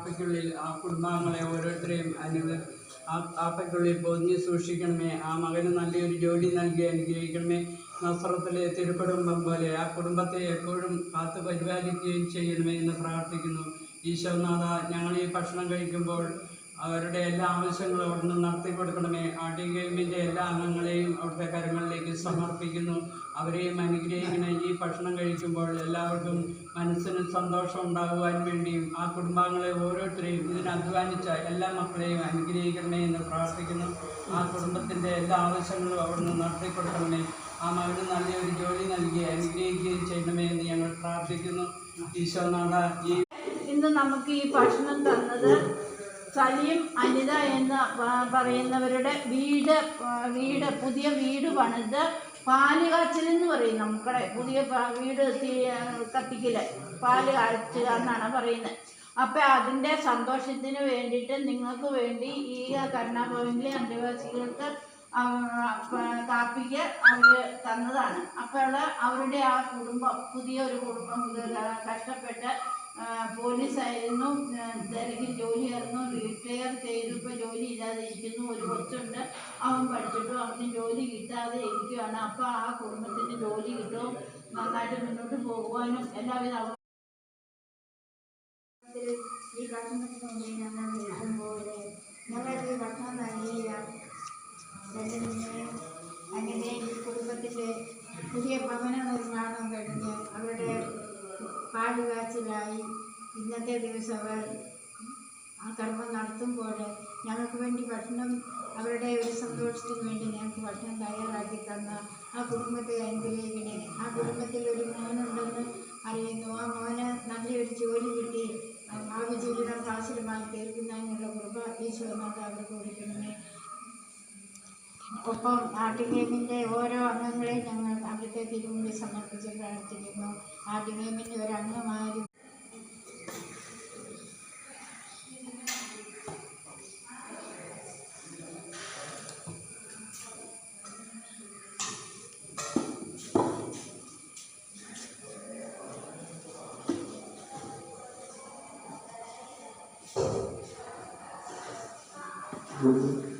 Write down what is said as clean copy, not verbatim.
ആപ്പയ്ക്കുള്ളിൽ ആ കുടുംബാംഗങ്ങളെ ഓരോരുത്തരെയും ആപ്പയ്ക്കുള്ളിൽ പൊതിഞ്ഞ് സൂക്ഷിക്കണമേ. ആ മകന് നല്ലൊരു ജോലി നൽകി അനുഗ്രഹിക്കണമേ. നസ്രത്തിലെ തിരുക്കുടുംബം പോലെ ആ കുടുംബത്തെ എപ്പോഴും കാത്തു പരിപാലിക്കുകയും ചെയ്യണമേ എന്ന് പ്രാർത്ഥിക്കുന്നു. ഈശോനാഥ, ഞങ്ങൾ ഈ ഭക്ഷണം കഴിക്കുമ്പോൾ അവരുടെ എല്ലാ ആവശ്യങ്ങളും അവിടുന്ന് നടത്തി കൊടുക്കണമേ. ആട്ടിൻകേമിൻ്റെ എല്ലാ അംഗങ്ങളെയും അവിടുത്തെ കരങ്ങളിലേക്ക് സമർപ്പിക്കുന്നു. അവരെയും അനുഗ്രഹിക്കണേ. ഈ ഭക്ഷണം കഴിക്കുമ്പോൾ എല്ലാവർക്കും മനസ്സിന് സന്തോഷം ഉണ്ടാകുവാൻ വേണ്ടിയും ആ കുടുംബാംഗങ്ങളെ ഓരോരുത്തരെയും ഇതിന് അധ്വാനിച്ച എല്ലാ മക്കളെയും അനുഗ്രഹിക്കണമേ എന്ന് പ്രാർത്ഥിക്കുന്നു. ആ കുടുംബത്തിൻ്റെ എല്ലാ ആവശ്യങ്ങളും അവിടുന്ന് നടത്തി കൊടുക്കണമേ. ആ മകന് നല്ലൊരു ജോലി നൽകി അനുഗ്രഹിക്കുകയും ചെയ്യണമേ എന്ന് ഞങ്ങൾ പ്രാർത്ഥിക്കുന്നു. ഈശോനാഥ, ഇന്ന് നമുക്ക് ഈ ഭക്ഷണം തന്നത് സലീം അനിത എന്ന് പറയുന്നവരുടെ പുതിയ വീട് പണിത് പാല് കാച്ചലെന്ന് പറയും. നമുക്കടെ പുതിയ വീട് കത്തിക്കൽ പാല് കാച്ചുക എന്നാണ് പറയുന്നത്. അപ്പം അതിൻ്റെ സന്തോഷത്തിന് വേണ്ടിയിട്ട് നിങ്ങൾക്ക് വേണ്ടി ഈ കരുണാഭവനിലെ അന്തേവാസികൾക്ക് കാപ്പിക്ക് അവർ തന്നതാണ്. അപ്പോൾ അവരുടെ ആ കുടുംബം, പുതിയൊരു കുടുംബം കഷ്ടപ്പെട്ട് പോലീസായിരുന്നു, തിരക്കിൽ ജോലിയായിരുന്നു, റിട്ടയർ ചെയ്തു, ഇപ്പോൾ ജോലി ഇല്ലാതെ ഇരിക്കുന്നു. ഒരു കൊച്ചുണ്ട്, അവൻ പഠിച്ചിട്ടും അവന് ജോലി കിട്ടാതെ ഇരിക്കുകയാണ്. അപ്പോൾ ആ കുടുംബത്തിന് ജോലി കിട്ടും, നന്നായിട്ട് മുന്നോട്ട് പോകുവാനും എല്ലാവിധ ഈ ഭക്ഷണത്തിന് ഞങ്ങൾ നിൽക്കുമ്പോൾ ഞങ്ങൾക്ക് ഈ ഭക്ഷണം നൽകിയ അങ്ങനെ ഈ കുടുംബത്തിൻ്റെ പുതിയ ഭവന നിർമ്മാണം കഴിഞ്ഞ് അവരുടെ പാലുകാച്ചിലായി ഇന്നത്തെ ദിവസം അവർ ആ കർമ്മം നടത്തുമ്പോൾ ഞങ്ങൾക്ക് വേണ്ടി ഭക്ഷണം, അവരുടെ ഒരു സന്തോഷത്തിന് വേണ്ടി ഞങ്ങൾക്ക് ഭക്ഷണം തയ്യാറാക്കി തന്ന ആ കുടുംബത്തെ അനുഗ്രഹിക്കണേ. ആ കുടുംബത്തിൽ ഒരു മോനുണ്ടെന്ന് അറിയുന്നു. ആ മോന് നല്ലൊരു ജോലി കിട്ടി ഭാവി ജീവിതം സാശ്വതമായി തീർക്കുന്നതിനുള്ള കൃപ ഈശോനാഥ അവർക്ക് കൊടുക്കണമേ. ഒപ്പം ആട്ടിൻകേമിൻ്റെ ഓരോ അംഗങ്ങളെയും ഞങ്ങൾ അവിടുത്തെ തിരുമുമ്പിൽ സമർപ്പിച്ച് പ്രാർത്ഥിക്കുന്നു. ആട്ടിൻകേമിൻ്റെ ഒരു അംഗമാരും Thank you.